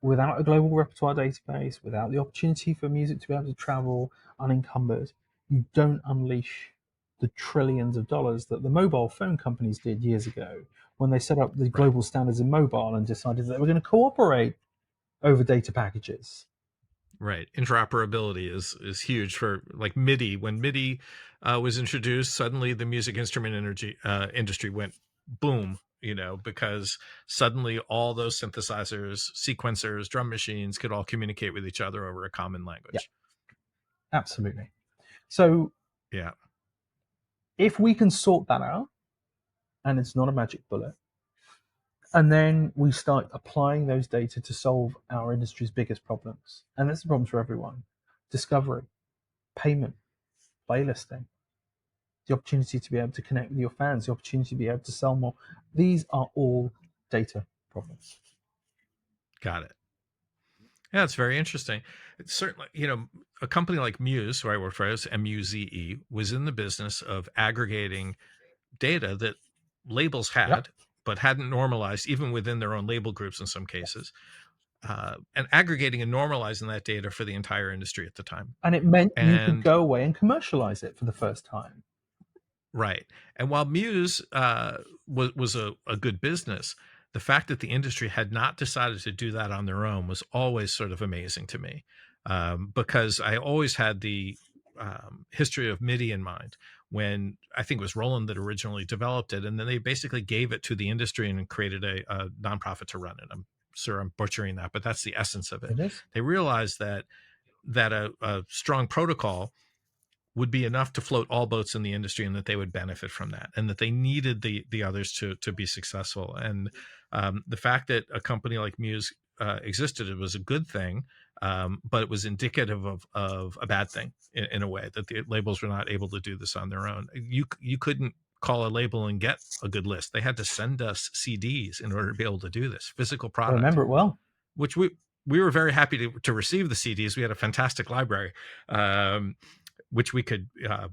Without a global repertoire database, without the opportunity for music to be able to travel unencumbered, you don't unleash the trillions of dollars that the mobile phone companies did years ago when they set up the right. global standards in mobile and decided that they were going to cooperate over data packages. Right. Interoperability is huge for like MIDI. When MIDI was introduced, suddenly the music instrument industry went boom, because suddenly all those synthesizers, sequencers, drum machines could all communicate with each other over a common Yeah, language. absolutely. So Yeah. if we can sort that out, and it's not a magic bullet, and then we start applying those data to solve our industry's biggest problems, and that's the problems for everyone: discovery, payment, playlisting, the opportunity to be able to connect with your fans, the opportunity to be able to sell more. These are all data problems. Got it. Yeah, it's very interesting. It's certainly, a company like Muse, who I work for, as MUZE, was in the business of aggregating data that labels Yep. had, but hadn't normalized, even within their own label groups in some cases, and aggregating and normalizing that data for the entire industry at the time. And it meant you could And go away and commercialize it for the first time. right. And while Muse was a good business, the fact that the industry had not decided to do that on their own was always sort of amazing to me, because I always had the history of MIDI in mind when I think it was Roland that originally developed it. And then they basically gave it to the industry and created a nonprofit to run it. I'm sure I'm butchering that, but that's the essence of it. It is. They realized that a strong protocol would be enough to float all boats in the industry, and that they would benefit from that, and that they needed the others to be successful. And the fact that a company like Muse existed, it was a good thing, but it was indicative of a bad thing in a way, that the labels were not able to do this on their own. You couldn't call a label and get a good list. They had to send us CDs in order to be able to do this, physical I product, remember it well. which we were very happy to receive the CDs. We had a fantastic library, which we could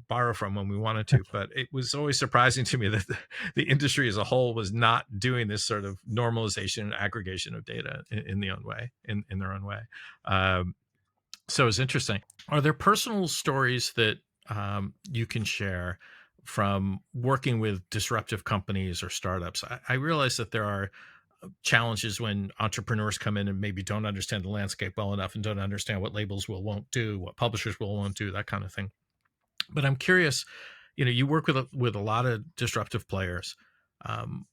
borrow from when we wanted to. But it was always surprising to me that the industry as a whole was not doing this sort of normalization and aggregation of data in their own way, in their own way. So it's interesting. Are there personal stories that you can share from working with disruptive companies or startups? I realize that there are challenges when entrepreneurs come in and maybe don't understand the landscape well enough and don't understand what labels won't do, what publishers won't do, that kind of thing. But I'm curious, you work with a lot of disruptive players. Um,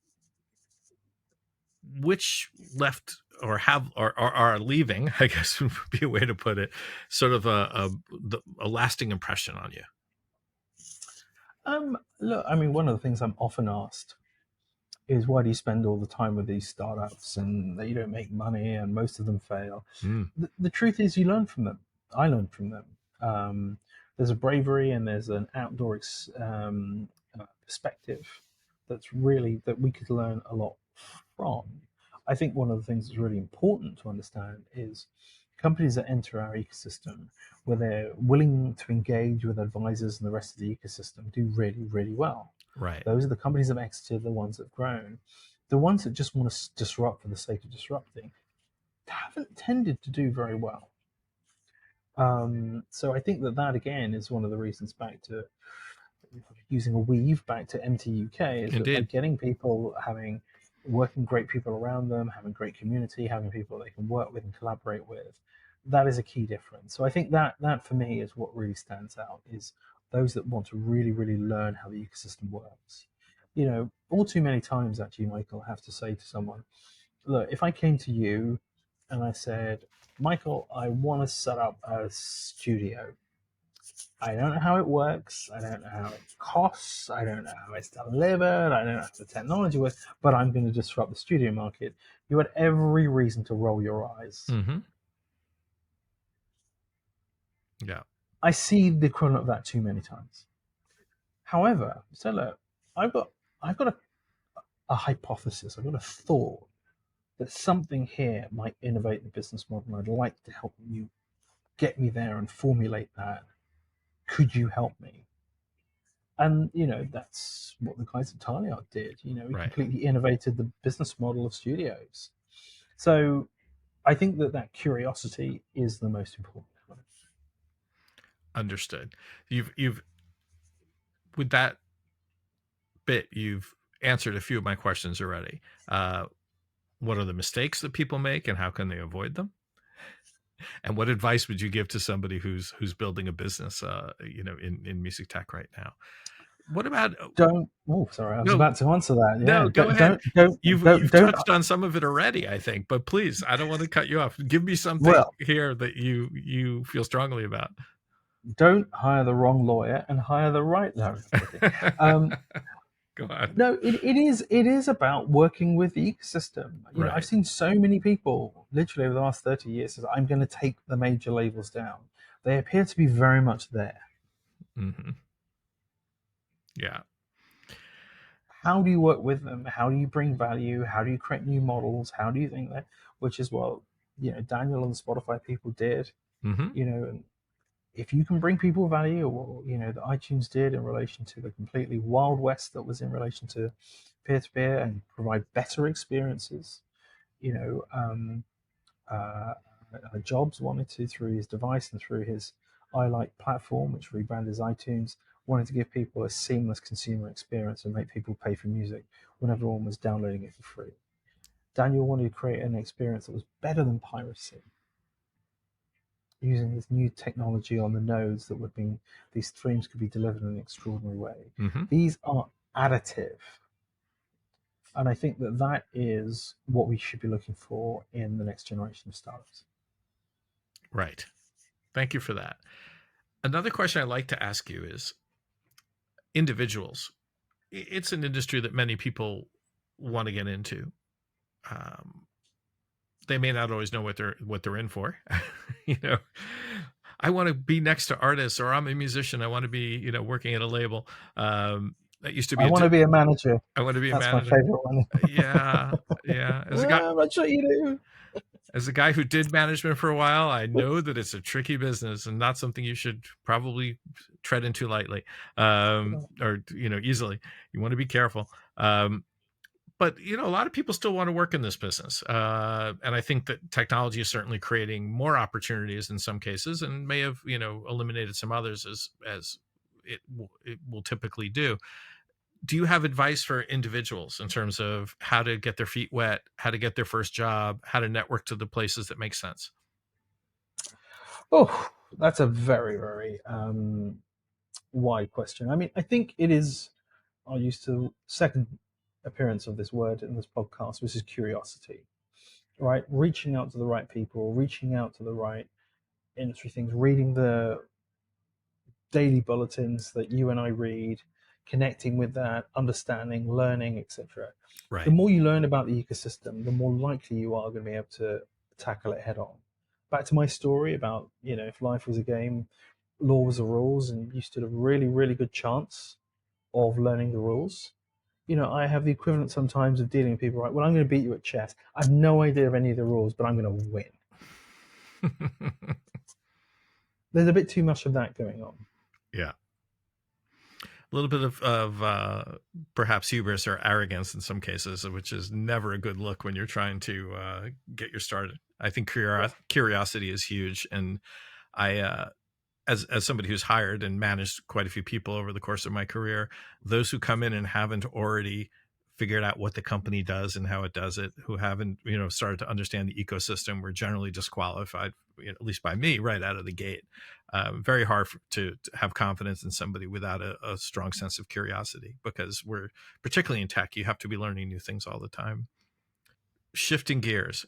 which left or have or are leaving, I guess would be a way to put it, sort of a lasting impression on you? Look, I mean, one of the things I'm often asked is, why do you spend all the time with these startups and that you don't make money and most of them fail? Mm, The truth is, you learn from them. I learned from them. There's a bravery and there's an outdoor perspective that we could learn a lot from. I think one of the things that's really important to understand is companies that enter our ecosystem, where they're willing to engage with advisors and the rest of the ecosystem, do really, really well. right. Those are the companies that have exited, the ones that have grown. The ones that just want to disrupt for the sake of disrupting haven't tended to do very well. So I think that again is one of the reasons, back to using a weave back to MTUK, is that by Indeed. getting people working great people around them, having great community, having people they can work with and collaborate with, that is a key difference. So I think that for me is what really stands out, is those that want to really, really learn how the ecosystem works. All too many times, actually, Michael, I have to say to someone, look, if I came to you and I said, Michael, I want to set up a studio. I don't know how it works. I don't know how it costs. I don't know how it's delivered. I don't know how the technology works, but I'm going to disrupt the studio market. You had every reason to roll your eyes. Mm-hmm. Yeah. I see the equivalent of that too many times. However, so look, I've got a hypothesis. I've got a thought that something here might innovate the business model. I'd like to help you get me there and formulate that. Could you help me? And that's what the guys at Tileyard did. We Right. completely innovated the business model of studios. So I think that curiosity is the most important one. Understood. You've with that bit, you've answered a few of my questions already. What are the mistakes that people make, and how can they avoid them? And what advice would you give to somebody who's building a business, in music tech right now? What about? Sorry, I was No, about to answer that. no, Yeah, go ahead. You've don't. touched on some of it already, I think, but please, I don't want to cut you off. Give me something Well, here that you feel strongly about. don't hire the wrong lawyer and hire the right lawyer. Go on. No, it is about working with the ecosystem. Right. I've seen so many people literally over the last 30 years say, I'm going to take the major labels down. They appear to be very much there. Mm-hmm. Yeah. How do you work with them? How do you bring value? How do you create new models? How do you think that? Which is what Daniel and the Spotify people did. Mm-hmm. If you can bring people value, or that iTunes did in relation to the completely Wild West that was in relation to peer-to-peer, and provide better experiences. Jobs wanted to, through his device and through his iLight platform, which rebranded as iTunes, wanted to give people a seamless consumer experience and make people pay for music when everyone was downloading it for free. Daniel wanted to create an experience that was better than piracy, using this new technology on the nodes that would mean these streams could be delivered in an extraordinary way. Mm-hmm. These are additive. And I think that is what we should be looking for in the next generation of startups. Right. Thank you for that. Another question I'd like to ask you is, individuals. It's an industry that many people want to get into. They may not always know what they're in for. I want to be next to artists, or I'm a musician. I want to be, working at a label. That used to be. I want to be a manager. I want to be a That's manager. my favorite one. Yeah. As a guy, I'm not sure you do. As a guy who did management for a while, I know that it's a tricky business and not something you should probably tread into lightly, or easily. You want to be careful. But a lot of people still want to work in this business, and I think that technology is certainly creating more opportunities in some cases, and may have eliminated some others, as it will typically do. Do you have advice for individuals in terms of how to get their feet wet, how to get their first job, how to network to the places that make sense? Oh, that's a very, very wide question. I mean, I think it is. I'll use the second appearance of this word in this podcast, which is curiosity, right? Reaching out to the right people, reaching out to the right industry things, reading the daily bulletins that you and I read, connecting with that, understanding, learning, etc. Right. The more you learn about the ecosystem, the more likely you are going to be able to tackle it head on. Back to my story about, if life was a game, law was the rules, and you stood a really, really good chance of learning the rules. I have the equivalent sometimes of dealing with people, right? Well, I'm going to beat you at chess. I have no idea of any of the rules, but I'm going to win. There's a bit too much of that going on. Yeah. A little bit of perhaps hubris or arrogance in some cases, which is never a good look when you're trying to get your started. I think curiosity is huge, and I as somebody who's hired and managed quite a few people over the course of my career, those who come in and haven't already figured out what the company does and how it does it, who haven't, started to understand the ecosystem, were generally disqualified, at least by me, right out of the gate. Very hard to have confidence in somebody without a strong sense of curiosity, because we're, particularly in tech, you have to be learning new things all the time. Shifting gears,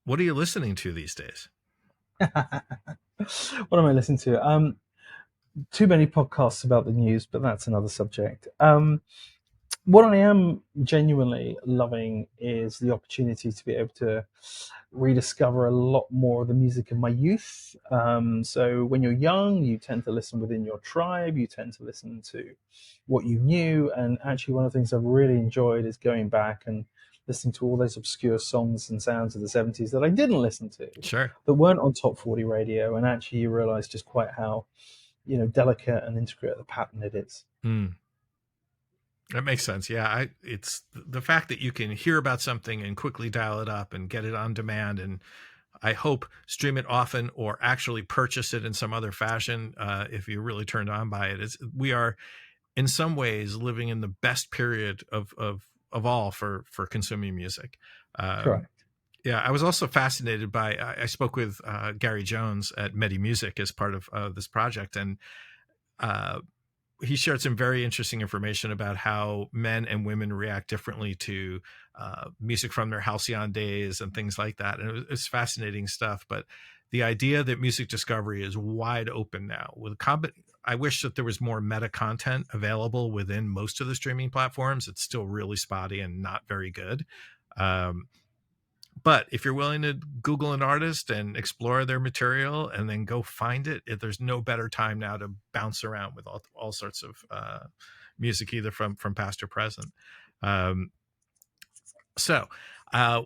what are you listening to these days? What am I listening to? Too many podcasts about the news, but that's another subject. What I am genuinely loving is the opportunity to be able to rediscover a lot more of the music of my youth. So when you're young, you tend to listen within your tribe, you tend to listen to what you knew. And actually, one of the things I've really enjoyed is going back and listening to all those obscure songs and sounds of the 70s that I didn't listen to, Sure. that weren't on top 40 radio. And actually, you realize just quite how delicate and intricate the pattern it is. That makes sense. Yeah, it's the fact that you can hear about something and quickly dial it up and get it on demand, and I hope stream it often or actually purchase it in some other fashion if you're really turned on by it. We are in some ways living in the best period of all for consuming music. Correct. Yeah, I was also fascinated by. I spoke with Gary Jones at Medi Music as part of this project, and he shared some very interesting information about how men and women react differently to music from their halcyon days and things like that. And it's fascinating stuff. But the idea that music discovery is wide open now with I wish that there was more meta content available within most of the streaming platforms. It's still really spotty and not very good. But if you're willing to Google an artist and explore their material and then go find it, there's no better time now to bounce around with all sorts of music, either from past or present. So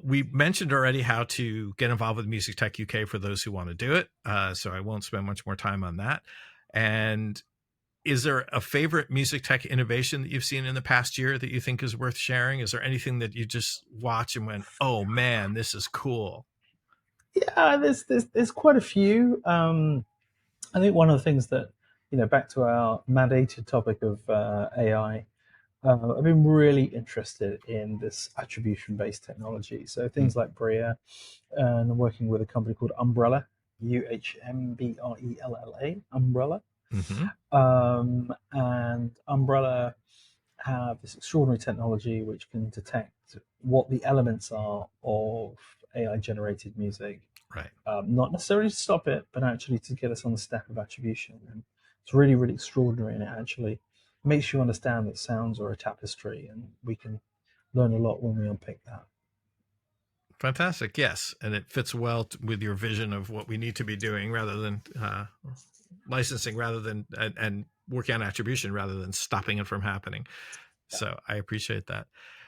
we mentioned already how to get involved with MusicTech UK for those who want to do it. So I won't spend much more time on that. And is there a favorite music tech innovation that you've seen in the past year that you think is worth sharing? Is there anything that you just watch and went, oh man, this is cool? Yeah, there's quite a few. I think one of the things that, back to our mandated topic of AI, I've been really interested in this attribution-based technology. So things like Bria, and I'm working with a company called Uhmbrella, Uhmbrella, Umbrella. And Umbrella have this extraordinary technology which can detect what the elements are of AI-generated music. Right. Not necessarily to stop it, but actually to get us on the step of attribution. And it's really, really extraordinary, and it actually makes you understand that sounds are a tapestry, and we can learn a lot when we unpick that. Fantastic. Yes. And it fits well with your vision of what we need to be doing, rather than licensing, rather than and working on attribution rather than stopping it from happening. Yeah. So I appreciate that.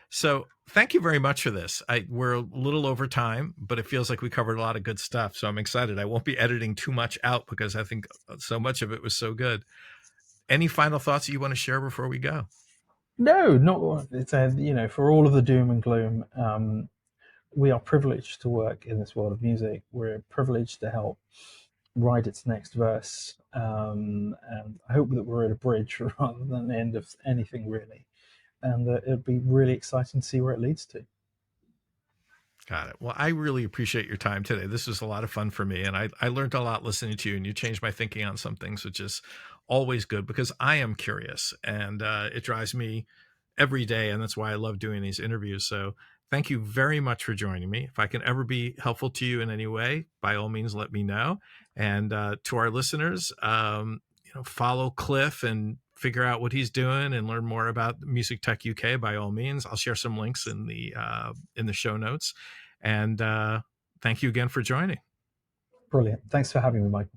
So thank you very much for this. We're a little over time, but it feels like we covered a lot of good stuff. So I'm excited. I won't be editing too much out because I think so much of it was so good. Any final thoughts that you want to share before we go? No, not. It's for all of the doom and gloom, we are privileged to work in this world of music. We're privileged to help write its next verse, and I hope that we're at a bridge rather than the end of anything, really. And it'd be really exciting to see where it leads to. Got it. Well, I really appreciate your time today. This was a lot of fun for me, and I learned a lot listening to you, and you changed my thinking on some things, which is always good because I am curious, and it drives me every day, and that's why I love doing these interviews. So thank you very much for joining me. If I can ever be helpful to you in any way, by all means, let me know. And to our listeners, follow Cliff and figure out what he's doing and learn more about MusicTech UK. By all means, I'll share some links in the show notes. And thank you again for joining. Brilliant. Thanks for having me, Michael.